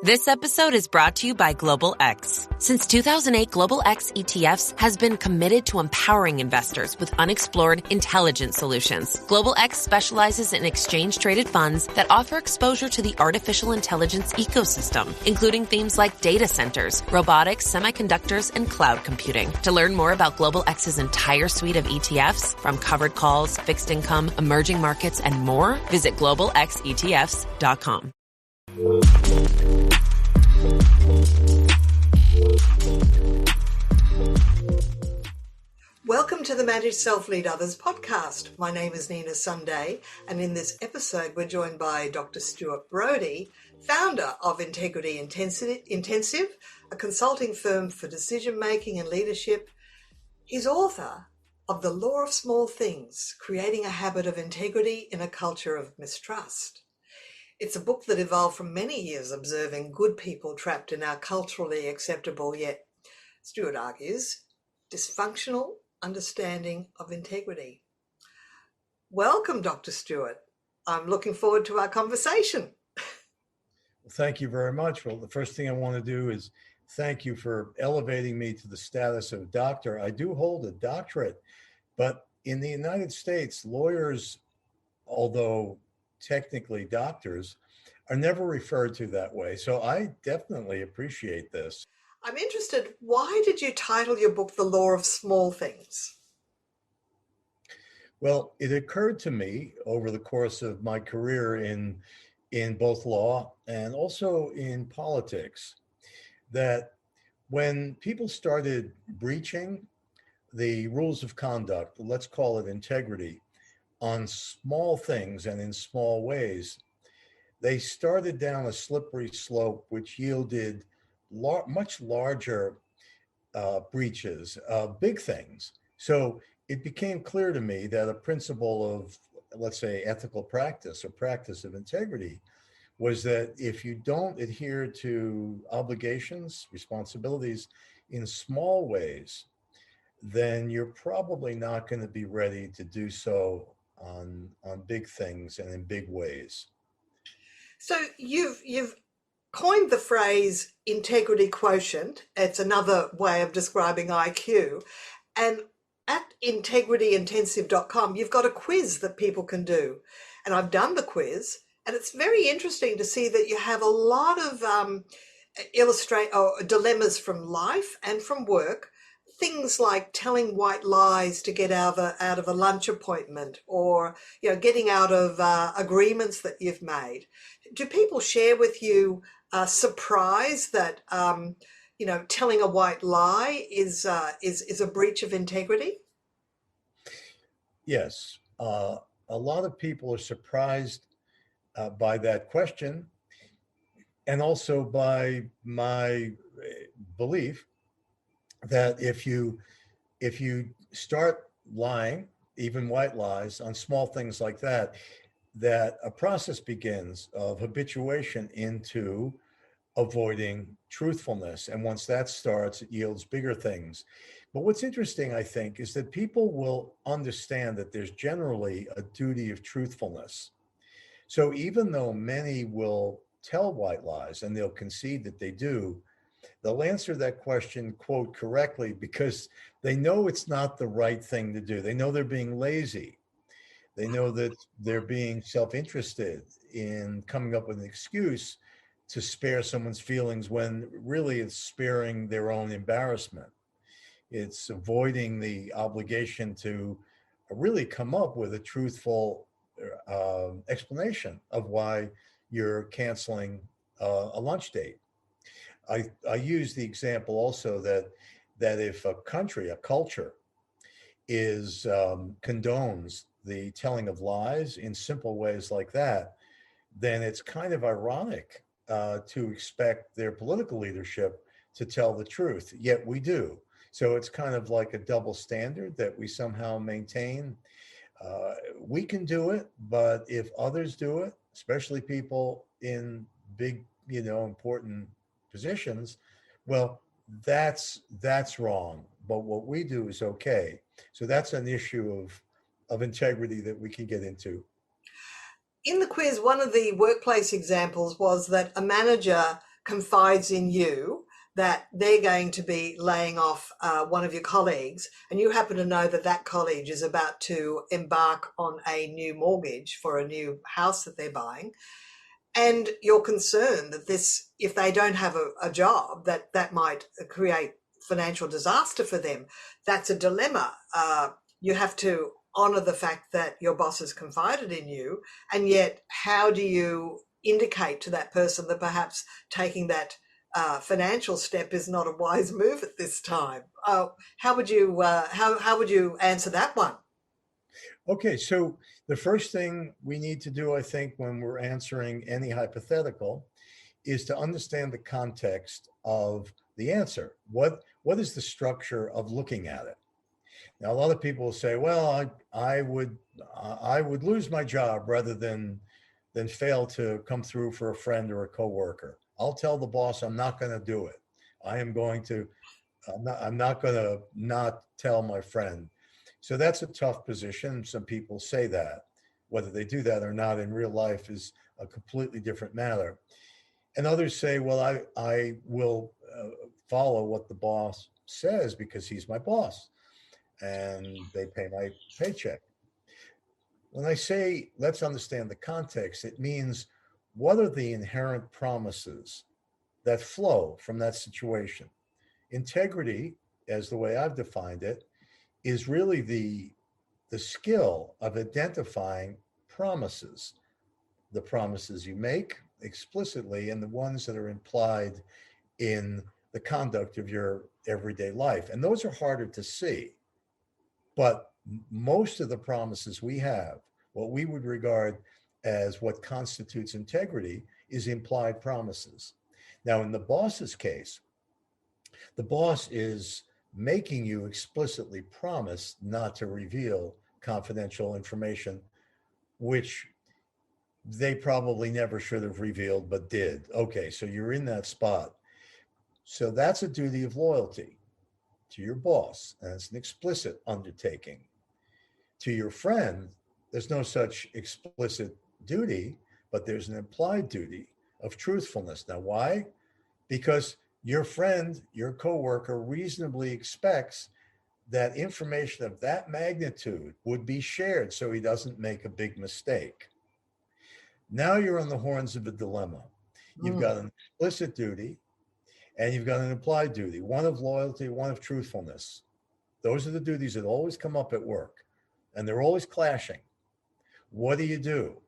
This episode is brought to you by Global X. Since 2008, Global X ETFs has been committed to empowering investors with unexplored, intelligent solutions. Global X specializes in exchange-traded funds that offer exposure to the artificial intelligence ecosystem, including themes like data centers, robotics, semiconductors, and cloud computing. To learn more about Global X's entire suite of ETFs, from covered calls, fixed income, emerging markets, and more, visit globalxetfs.com. Welcome to the Manage Self-Lead Others podcast. My name is Nina Sunday, and in this episode we're joined by Dr. Stuart Brody, founder of Integrity Intensive, a consulting firm for decision-making and leadership. He's author of The Law of Small Things, Creating a Habit of Integrity in a Culture of Mistrust. It's a book that evolved from many years observing good people trapped in our culturally acceptable, yet, Stuart argues, dysfunctional understanding of integrity. Welcome, Dr. Stuart. I'm looking forward to our conversation. Well, thank you very much. Well, the first thing I want to do is thank you for elevating me to the status of doctor. I do hold a doctorate, but in the United States, lawyers, although technically doctors, are never referred to that way. So I definitely appreciate this. I'm interested, why did you title your book The Law of Small Things? Well, it occurred to me over the course of my career in both law and also in politics that when people started breaching the rules of conduct, let's call it integrity, on small things and in small ways, they started down a slippery slope which yielded much larger breaches of big things. So it became clear to me that a principle of, let's say, ethical practice or practice of integrity was that if you don't adhere to obligations, responsibilities in small ways, then you're probably not going to be ready to do so on big things and in big ways. So you've coined the phrase integrity quotient. It's another way of describing IQ. And at integrityintensive.com, you've got a quiz that people can do. And I've done the quiz, and it's very interesting to see that you have a lot of dilemmas from life and from work. Things like telling white lies to get out of a lunch appointment, or getting out of agreements that you've made. Do people share with you surprise that telling a white lie is a breach of integrity? Yes, a lot of people are surprised by that question, and also by my belief that if you start lying, even white lies, on small things like that, that a process begins of habituation into avoiding truthfulness. And once that starts, it yields bigger things. But what's interesting, I think, is that people will understand that there's generally a duty of truthfulness. So even though many will tell white lies, and they'll concede that they do, they'll answer that question, quote, correctly, because they know it's not the right thing to do. They know they're being lazy. They know that they're being self-interested in coming up with an excuse to spare someone's feelings when really it's sparing their own embarrassment. It's avoiding the obligation to really come up with a truthful explanation of why you're canceling a lunch date. I use the example also that if a country, a culture, condones the telling of lies in simple ways like that, then it's kind of ironic to expect their political leadership to tell the truth. Yet we do. So it's kind of like a double standard that we somehow maintain. We can do it, but if others do it, especially people in big, important positions, well, that's wrong. But what we do is okay. So that's an issue of integrity that we can get into. In the quiz, one of the workplace examples was that a manager confides in you that they're going to be laying off one of your colleagues, and you happen to know that that colleague is about to embark on a new mortgage for a new house that they're buying, and you're concerned that this, if they don't have a job, that might create financial disaster for them. That's a dilemma. You have to honor the fact that your boss has confided in you, and yet how do you indicate to that person that perhaps taking that financial step is not a wise move at this time? How would you answer that one? Okay, so the first thing we need to do, I think, when we're answering any hypothetical is to understand the context of the answer. What is the structure of looking at it? Now, a lot of people will say, "Well, I would lose my job rather than fail to come through for a friend or a coworker. I'll tell the boss I'm not going to do it. I am going to. I'm not going to not tell my friend." So that's a tough position. Some people say that. Whether they do that or not in real life is a completely different matter. And others say, well, I will follow what the boss says because he's my boss and they pay my paycheck. When I say let's understand the context, it means what are the inherent promises that flow from that situation? Integrity, as the way I've defined it, is really the skill of identifying promises, the promises you make explicitly and the ones that are implied in the conduct of your everyday life. And those are harder to see. But most of the promises we have, what we would regard as what constitutes integrity, is implied promises. Now, in the boss's case, the boss is making you explicitly promise not to reveal confidential information, which they probably never should have revealed, but did. Okay, so you're in that spot. So that's a duty of loyalty to your boss, and it's an explicit undertaking. To your friend, there's no such explicit duty, but there's an implied duty of truthfulness. Now, why? Because your friend, your coworker reasonably expects that information of that magnitude would be shared so he doesn't make a big mistake. Now you're on the horns of a dilemma. You've Mm. got an explicit duty and you've got an implied duty, one of loyalty, one of truthfulness. Those are the duties that always come up at work and they're always clashing. What do you do?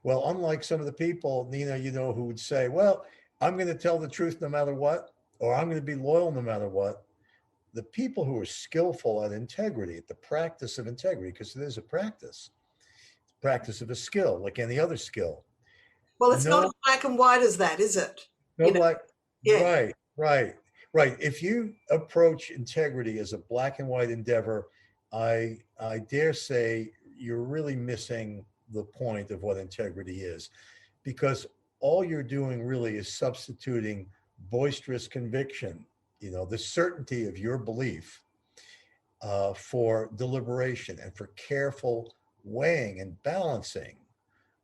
Well, unlike some of the people, Nina, who would say, well, I'm going to tell the truth no matter what, or I'm going to be loyal no matter what. The people who are skillful at integrity, at the practice of integrity, because it is a practice of a skill, like any other skill. Well, it's not No, as black and white as that, is it? no black, Yeah. right. If you approach integrity as a black and white endeavor, I dare say you're really missing the point of what integrity is, because all you're doing really is substituting boisterous conviction, the certainty of your belief, for deliberation and for careful weighing and balancing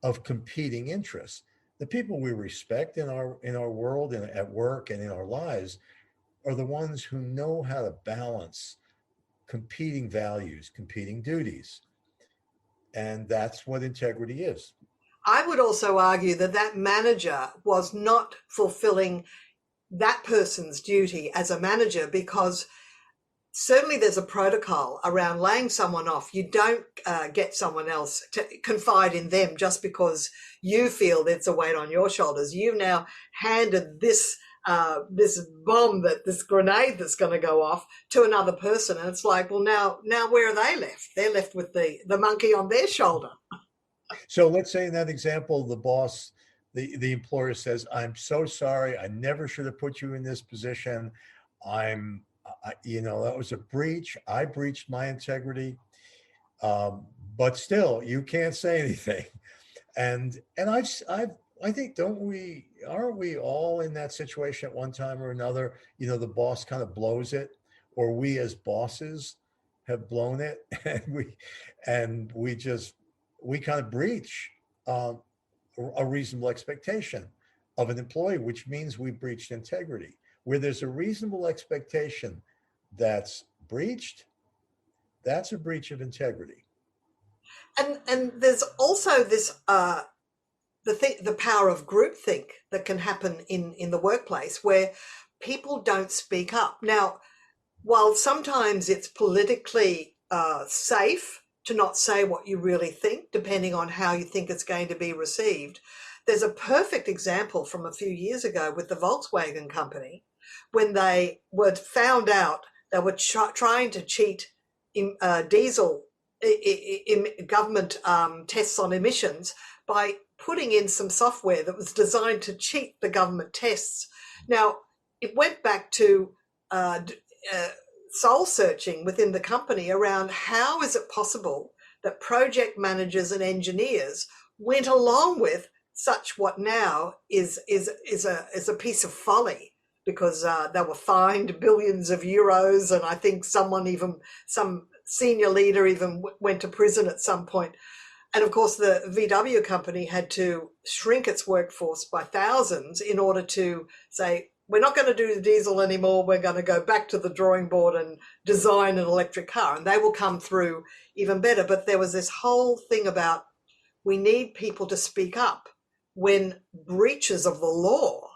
of competing interests. The people we respect in our world and at work and in our lives are the ones who know how to balance competing values, competing duties. And that's what integrity is. I would also argue that that manager was not fulfilling that person's duty as a manager, because certainly there's a protocol around laying someone off. You don't get someone else to confide in them just because you feel there's a weight on your shoulders. You've now handed this this grenade that's going to go off to another person, and it's like, well, now where are they left? They're left with the monkey on their shoulder. So let's say in that example, the boss, the employer says, I'm so sorry. I never should have put you in this position. That was a breach. I breached my integrity. But still, you can't say anything. And I think, aren't we all in that situation at one time or another? The boss kind of blows it, or we as bosses have blown it, and we kind of breach a reasonable expectation of an employee, which means we breached integrity. Where there's a reasonable expectation that's breached, that's a breach of integrity. And there's also this the power of groupthink that can happen in the workplace where people don't speak up. Now, while sometimes it's politically safe to not say what you really think, depending on how you think it's going to be received, there's a perfect example from a few years ago with the Volkswagen company when they were found out they were trying to cheat diesel government tests on emissions by putting in some software that was designed to cheat the government tests. Now, it went back to soul searching within the company around how is it possible that project managers and engineers went along with such what now is a piece of folly, because they were fined billions of euros, and I think some senior leader even went to prison at some point. And of course, the VW company had to shrink its workforce by thousands in order to say, we're not going to do the diesel anymore. We're going to go back to the drawing board and design an electric car. And they will come through even better. But there was this whole thing about we need people to speak up when breaches of the law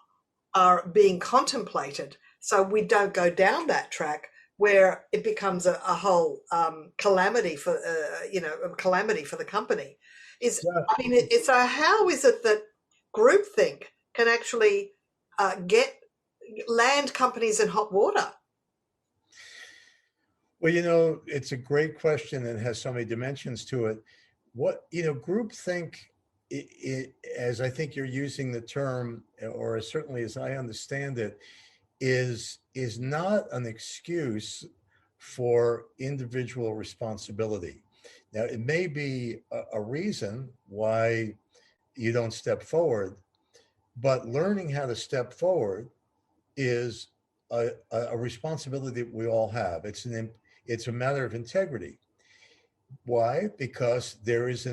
are being contemplated, so we don't go down that track where it becomes a whole calamity for calamity for the company. So how is it that groupthink can actually land companies in hot water? Well, it's a great question and has so many dimensions to it. Groupthink, as I think you're using the term, or certainly as I understand it, is not an excuse for individual responsibility. Now, it may be a reason why you don't step forward, but learning how to step forward is a responsibility that we all have. It's a matter of integrity. Why? Because there's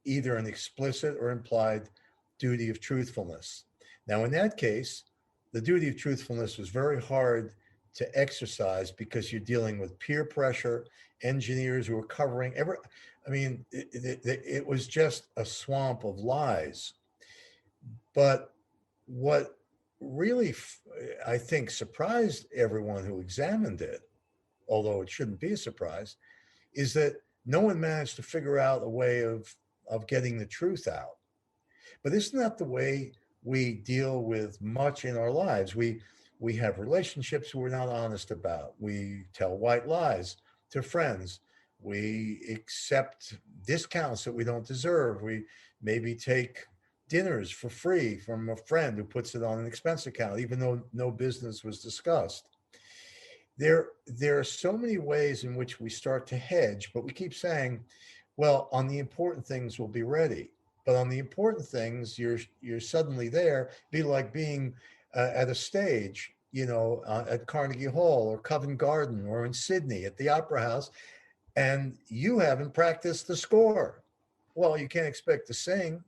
either an explicit or implied duty of truthfulness. Now, in that case, the duty of truthfulness was very hard to exercise because you're dealing with peer pressure, engineers who were covering it was just a swamp of lies. But what really, I think, surprised everyone who examined it, although it shouldn't be a surprise, is that no one managed to figure out a way of getting the truth out. But isn't that the way we deal with much in our lives? We have relationships we're not honest about. We tell white lies to friends. We accept discounts that we don't deserve. We maybe take dinners for free from a friend who puts it on an expense account, even though no business was discussed. There are so many ways in which we start to hedge, but we keep saying, well, on the important things we'll be ready. But on the important things, you're suddenly there. Be like being at a stage, at Carnegie Hall or Covent Garden or in Sydney at the Opera House, and you haven't practiced the score. Well, you can't expect to sing.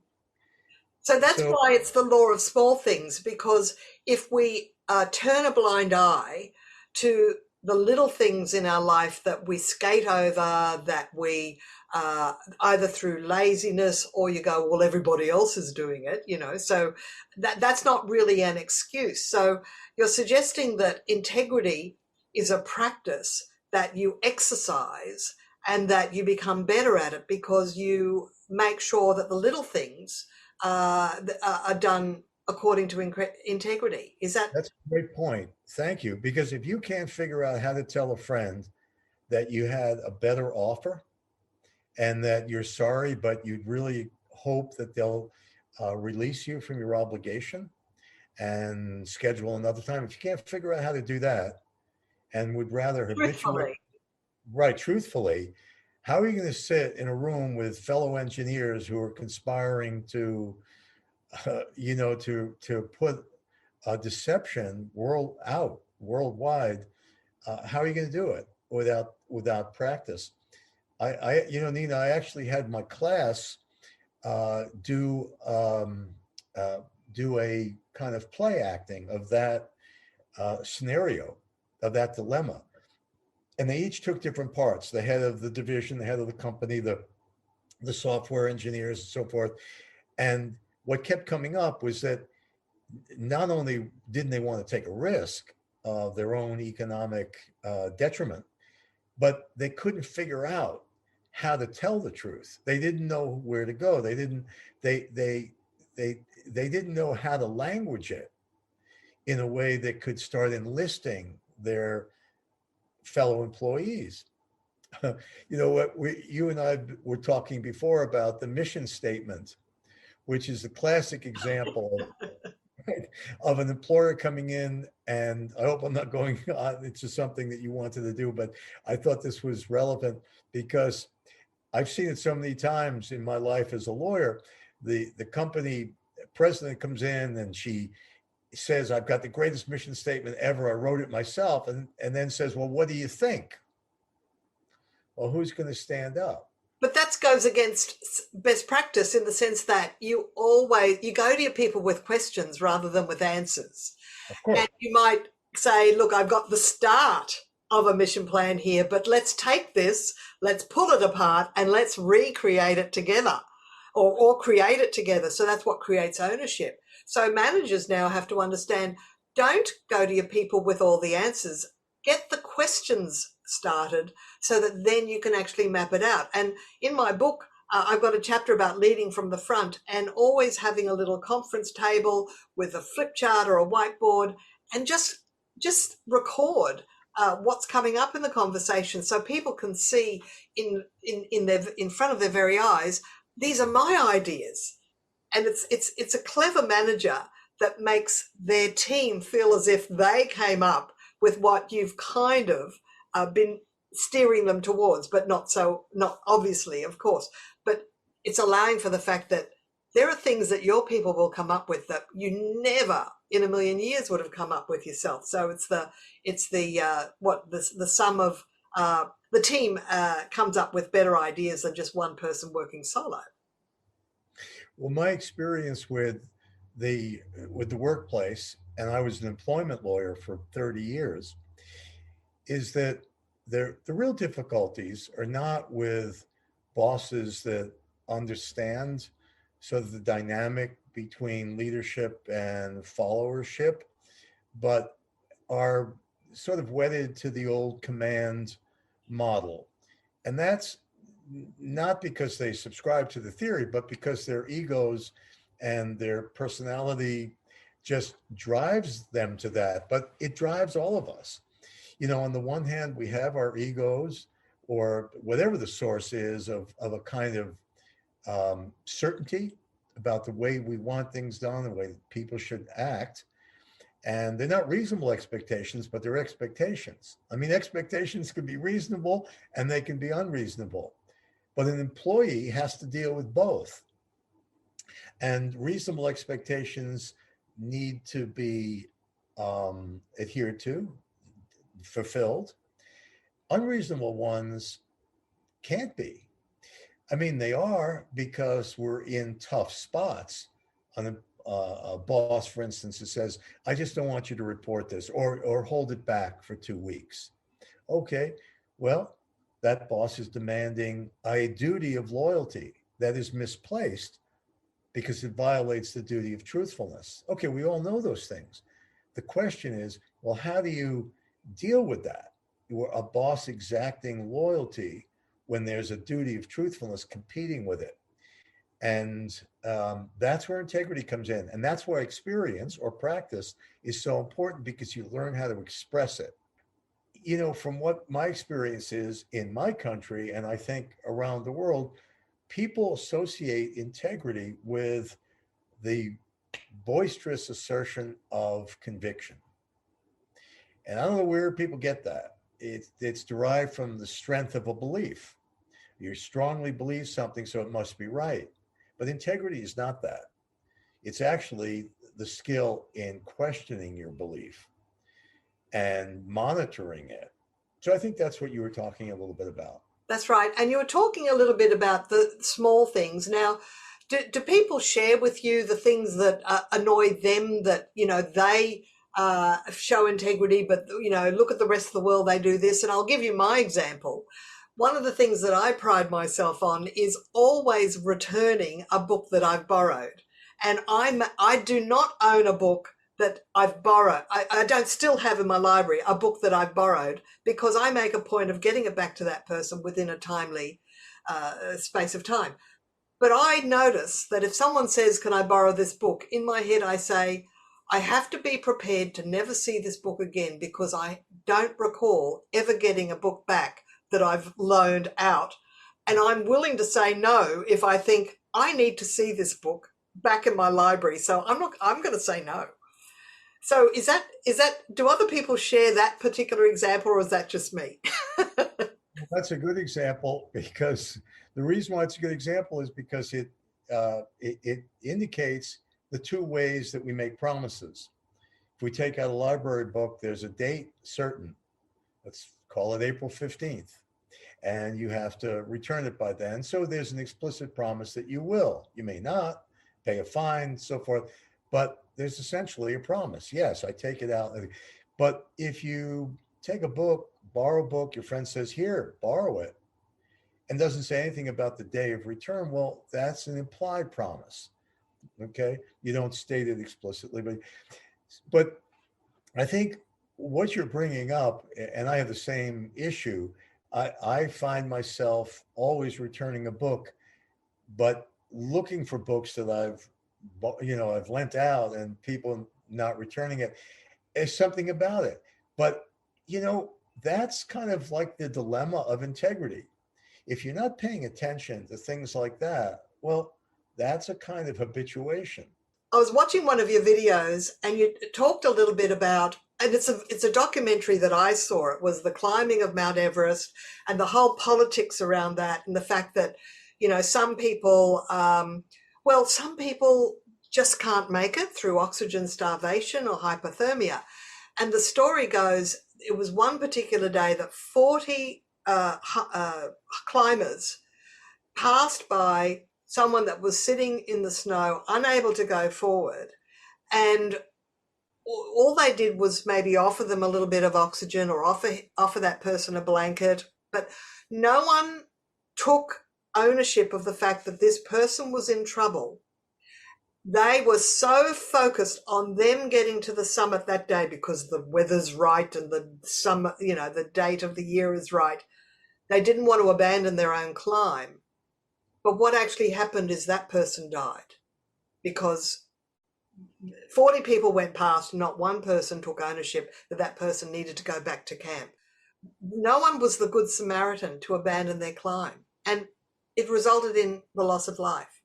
So that's why it's the law of small things, because if we turn a blind eye to the little things in our life that we skate over, that we either through laziness or you go, well, everybody else is doing it, so that's not really an excuse. So you're suggesting that integrity is a practice that you exercise and that you become better at it because you make sure that the little things are done according to integrity. That's a great point. Thank you. Because if you can't figure out how to tell a friend that you had a better offer and that you're sorry, but you'd really hope that they'll release you from your obligation and schedule another time. If you can't figure out how to do that and would rather habituate, truthfully, how are you going to sit in a room with fellow engineers who are conspiring to put a deception worldwide? How are you going to do it without practice? Nina, I actually had my class do do a kind of play acting of that scenario, of that dilemma. And they each took different parts: the head of the division, the head of the company, the software engineers, and so forth. And what kept coming up was that not only didn't they want to take a risk of their own economic detriment, but they couldn't figure out how to tell the truth. They didn't know where to go. They didn't know how to language it in a way that could start enlisting their fellow employees. You know what, you and I were talking before about the mission statement, which is a classic example, right, of an employer coming in. And I hope I'm not going on into something that you wanted to do, but I thought this was relevant because I've seen it so many times in my life as a lawyer. The company president comes in and she says, "I've got the greatest mission statement ever. I wrote it myself," and then says, "Well, what do you think?" Well, who's going to stand up? But that goes against best practice in the sense that you go to your people with questions rather than with answers. Of course. And you might say, look, I've got the start of a mission plan here, but let's take this, let's pull it apart and let's recreate it together or create it together. So that's what creates ownership. So managers now have to understand, don't go to your people with all the answers. Get the questions started so that then you can actually map it out. And in my book, I've got a chapter about leading from the front and always having a little conference table with a flip chart or a whiteboard and just record what's coming up in the conversation so people can see in front of their very eyes, these are my ideas. And it's a clever manager that makes their team feel as if they came up with what you've kind of been steering them towards, but not obviously, of course. But it's allowing for the fact that there are things that your people will come up with that you never in a million years would have come up with yourself. So it's the sum of the team comes up with better ideas than just one person working solo. Well, my experience with the workplace, and I was an employment lawyer for 30 years, is that the real difficulties are not with bosses that understand sort of the dynamic between leadership and followership, but are sort of wedded to the old command model. And that's not because they subscribe to the theory, but because their egos and their personality just drives them to that. But it drives all of us. You know, on the one hand, we have our egos or whatever the source is of a kind of certainty about the way we want things done, the way people should act. And they're not reasonable expectations, but they're expectations. I mean, expectations can be reasonable and they can be unreasonable. But an employee has to deal with both. And reasonable expectations need to be adhered to, fulfilled. Unreasonable ones can't be. I mean, they are because we're in tough spots. On a boss, for instance, who says, "I just don't want you to report this," or hold it back for 2 weeks. Okay, well, that boss is demanding a duty of loyalty that is misplaced because it violates the duty of truthfulness. Okay, we all know those things. The question is, well, how do you deal with that? A boss exacting loyalty when there's a duty of truthfulness competing with it. And that's where integrity comes in. And that's why experience or practice is so important, because you learn how to express it. You know, from what my experience is in my country, and I think around the world, people associate integrity with the boisterous assertion of conviction. And I don't know where people get that. It's derived from the strength of a belief. You strongly believe something, so it must be right. But integrity is not that. It's actually the skill in questioning your belief and monitoring it. So I think that's what you were talking a little bit about. That's right. And you were talking a little bit about the small things. Now, Do people share with you the things that annoy them, that, they show integrity, but, look at the rest of the world, they do this? And I'll give you my example. One of the things that I pride myself on is always returning a book that I've borrowed. And I do not own a book that I've borrowed. I don't still have in my library a book that I've borrowed, because I make a point of getting it back to that person within a timely space of time. But I notice that if someone says, can I borrow this book? In my head, I say, I have to be prepared to never see this book again, because I don't recall ever getting a book back that I've loaned out. And I'm willing to say no if I think I need to see this book back in my library. So I'm going to say no. So do other people share that particular example, or is that just me? That's a good example, because the reason why it's a good example is because it indicates the two ways that we make promises. If we take out a library book, there's a date certain. Let's call it April 15th. And you have to return it by then. So there's an explicit promise that you will. You may not pay a fine, so forth, but there's essentially a promise. Yes, I take it out. But if you take a book, borrow a book, your friend says, here, borrow it, and doesn't say anything about the day of return, well, that's an implied promise. Okay? You don't state it explicitly, but I think what you're bringing up, and I have the same issue, I find myself always returning a book, but looking for books that I've lent out and people not returning it. There's something about it. But, that's kind of like the dilemma of integrity. If you're not paying attention to things like that, well, that's a kind of habituation. I was watching one of your videos, and you talked a little bit about, and it's a documentary that I saw. It was the climbing of Mount Everest and the whole politics around that, and the fact that, some people, some people just can't make it through oxygen starvation or hypothermia. And the story goes, it was one particular day that 40 climbers passed by someone that was sitting in the snow, unable to go forward. And all they did was maybe offer them a little bit of oxygen, or offer that person a blanket. But no one took ownership of the fact that this person was in trouble. They were so focused on them getting to the summit that day because the weather's right and the summer, the date of the year is right. They didn't want to abandon their own climb. But what actually happened is that person died, because 40 people went past, not one person took ownership that person needed to go back to camp. No one was the good Samaritan to abandon their climb, and it resulted in the loss of life.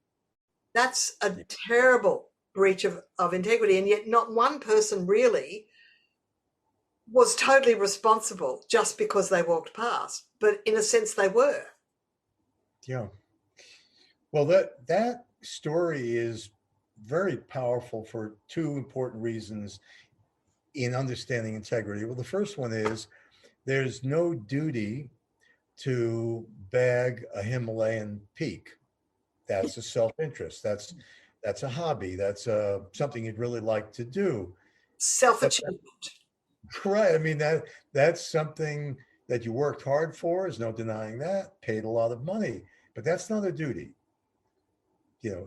That's a terrible breach of integrity, and yet not one person really was totally responsible just because they walked past, but in a sense they were. Yeah. Well, that story is very powerful for two important reasons in understanding integrity. Well, the first one is there's no duty to bag a Himalayan peak. That's a self-interest. That's a hobby. That's something you'd really like to do. Self-achievement. Right. I mean, that's something that you worked hard for. There's no denying that. Paid a lot of money, but that's not a duty.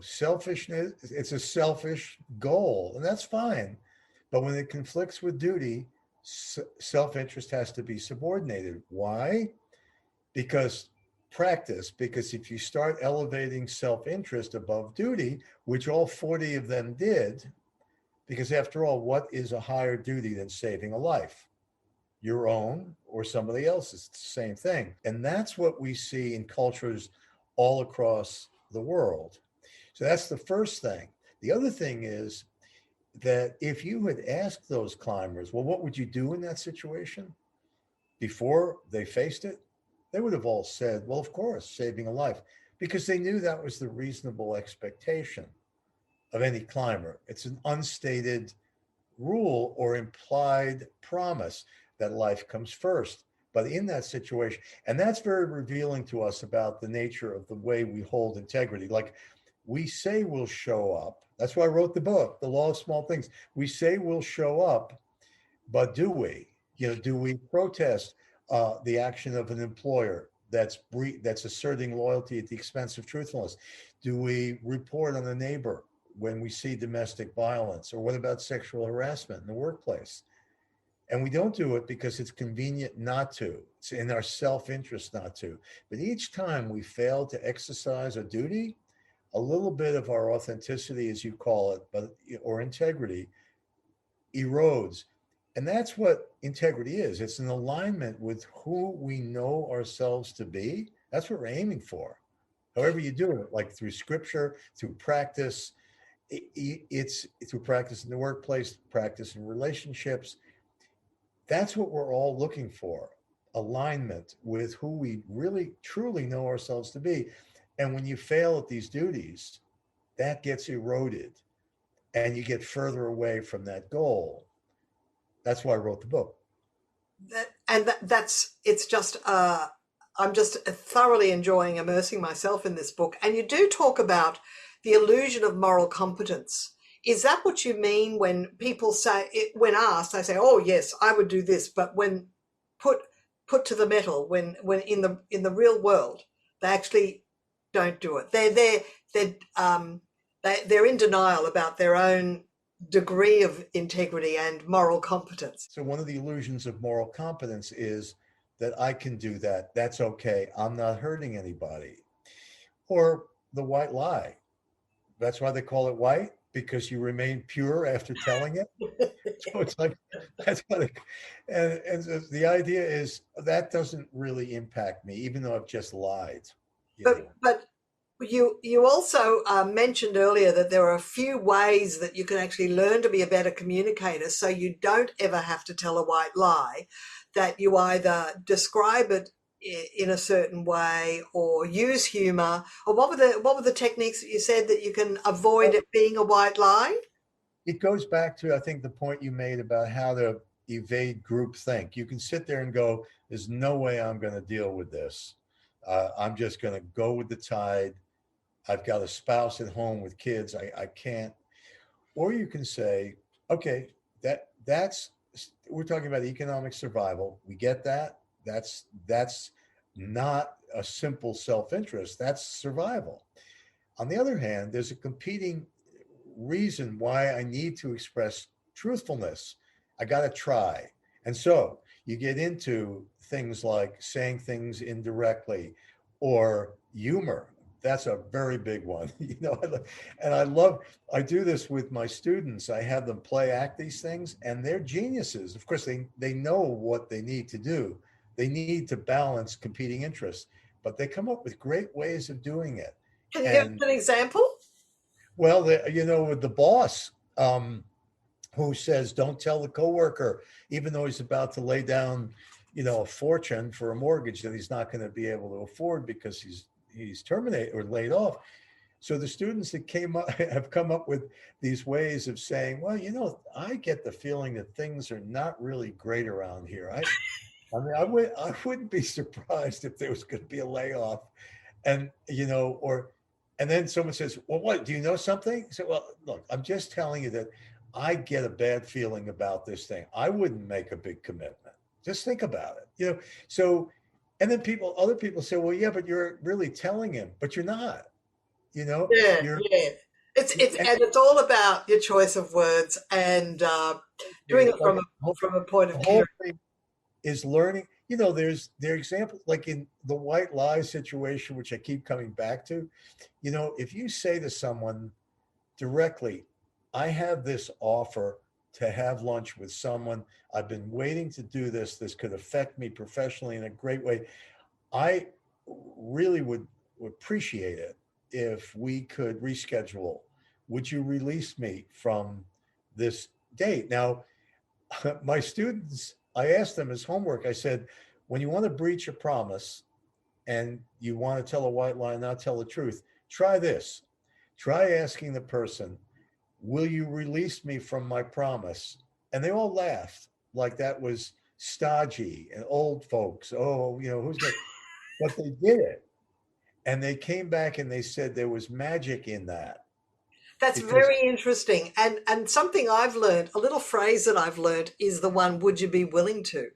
Selfishness, it's a selfish goal, and that's fine. But when it conflicts with duty, self-interest has to be subordinated. Why? Because if you start elevating self-interest above duty, which all 40 of them did, because after all, what is a higher duty than saving a life? Your own or somebody else's? It's the same thing. And that's what we see in cultures all across the world. So that's the first thing. The other thing is that if you had asked those climbers, well, what would you do in that situation before they faced it? They would have all said, well, of course, saving a life, because they knew that was the reasonable expectation of any climber. It's an unstated rule or implied promise that life comes first. But in that situation, and that's very revealing to us about the nature of the way we hold integrity. Like we say we'll show up. That's why I wrote the book, The Law of Small Things. We say we'll show up, but do we? Do we protest the action of an employer that's asserting loyalty at the expense of truthfulness? Do we report on a neighbor when we see domestic violence? Or what about sexual harassment in the workplace? And we don't do it because it's convenient not to. It's in our self-interest not to. But each time we fail to exercise a duty, a little bit of our authenticity, as you call it, or integrity, erodes. And that's what integrity is. It's an alignment with who we know ourselves to be. That's what we're aiming for. However you do it, like through scripture, through practice, it's through practice in the workplace, practice in relationships. That's what we're all looking for, alignment with who we really, truly know ourselves to be. And when you fail at these duties, that gets eroded and you get further away from that goal. That's why I wrote the book. I'm just thoroughly enjoying immersing myself in this book. And you do talk about the illusion of moral competence. Is that what you mean when people say, when asked, they say, "Oh yes, I would do this," but when put to the metal, when in the real world, they actually don't do it. They're in denial about their own degree of integrity and moral competence. So one of the illusions of moral competence is that I can do that. That's okay. I'm not hurting anybody. Or the white lie. That's why they call it white, because you remain pure after telling it. So it's like, that's what it, and the idea is that doesn't really impact me, even though I've just lied. But you also mentioned earlier that there are a few ways that you can actually learn to be a better communicator, so you don't ever have to tell a white lie, that you either describe it in a certain way or use humor. Or what were the techniques that you said that you can avoid it being a white lie? It goes back to, I think, the point you made about how to evade groupthink. You can sit there and go, there's no way I'm going to deal with this. I'm just going to go with the tide. I've got a spouse at home with kids. I can't. Or you can say, okay, that's we're talking about economic survival. We get that. That's not a simple self-interest. That's survival. On the other hand, there's a competing reason why I need to express truthfulness. I got to try. And so you get into things like saying things indirectly or humor. That's a very big one. And I do this with my students. I have them play act these things, and they're geniuses. Of course, they know what they need to do. They need to balance competing interests, but they come up with great ways of doing it. Can you give an example? Well, with the boss who says, don't tell the coworker, even though he's about to lay down, a fortune for a mortgage that he's not going to be able to afford because he's terminated or laid off. So the students that have come up with these ways of saying, well, I get the feeling that things are not really great around here. I wouldn't be surprised if there was going to be a layoff, and then someone says, well, what, do you know something? So, well, look, I'm just telling you that I get a bad feeling about this thing. I wouldn't make a big commitment. Just think about it, So, and then other people say, well, yeah, but you're really telling him, but you're not, Yeah. It's all about your choice of words and doing it from a point of purity. Is learning, there's examples like in the white lie situation, which I keep coming back to. If you say to someone directly, I have this offer to have lunch with someone, I've been waiting to do this could affect me professionally in a great way, I really would appreciate it if we could reschedule. Would you release me from this date? Now, my students, I asked them as homework, I said, when you want to breach a promise and you want to tell a white lie, not tell the truth, try this. Try asking the person, will you release me from my promise? And they all laughed like that was stodgy and old folks. Oh, who's going to, but they did it. And they came back and they said there was magic in that. That's Because very interesting. And something I've learned, a little phrase that I've learned is the one, would you be willing to?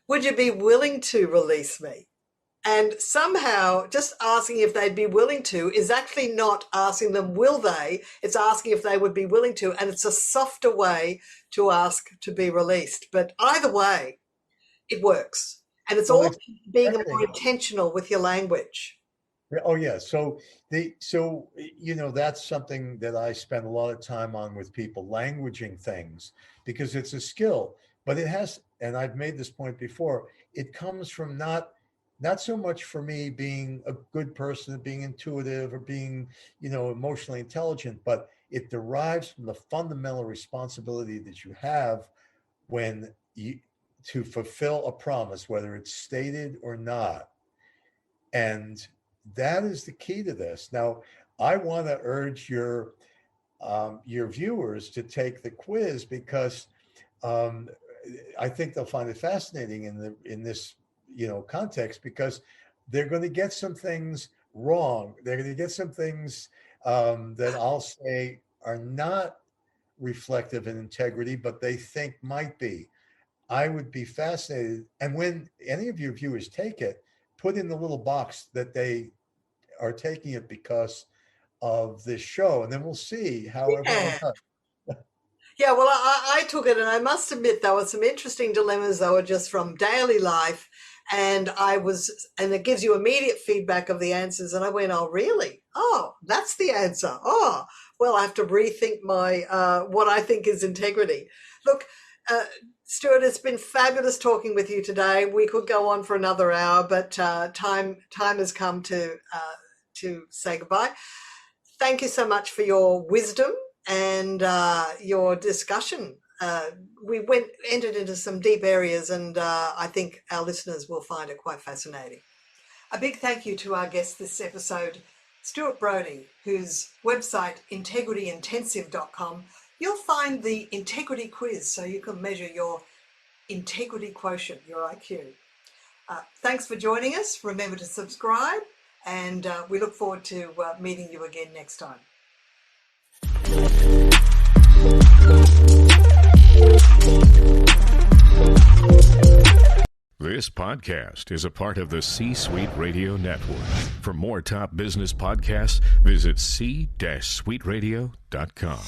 Would you be willing to release me? And somehow just asking if they'd be willing to is actually not asking them, will they? It's asking if they would be willing to. And it's a softer way to ask to be released. But either way, it works. And it's well, all it's being more affecting. intentional with your language. Oh yeah. So that's something that I spend a lot of time on with people, languaging things, because it's a skill. But it has, and I've made this point before, it comes from not so much for me being a good person, being intuitive or being, emotionally intelligent, but it derives from the fundamental responsibility that you have when you to fulfill a promise, whether it's stated or not. And that is the key to this. Now, I want to urge your viewers to take the quiz because um, I think they'll find it fascinating in this context, because they're going to get some things wrong. They're going to get some things that I'll say are not reflective in integrity, but they think might be. I would be fascinated. And when any of your viewers take it, put in the little box that they are taking it because of this show, and then we'll see how everyone Yeah. does. Yeah, well, I took it, and I must admit there were some interesting dilemmas that were just from daily life, and it gives you immediate feedback of the answers, and I went, oh, really? Oh, that's the answer. Oh, well, I have to rethink my what I think is integrity. Look, Stuart, it's been fabulous talking with you today. We could go on for another hour, but time has come to say goodbye. Thank you so much for your wisdom and your discussion. We entered into some deep areas, and I think our listeners will find it quite fascinating. A big thank you to our guest this episode, Stuart Brody, whose website, integrityintensive.com, you'll find the integrity quiz so you can measure your integrity quotient, your IQ. Thanks for joining us. Remember to subscribe, and we look forward to meeting you again next time. This podcast is a part of the C-Suite Radio Network. For more top business podcasts, visit c-suiteradio.com.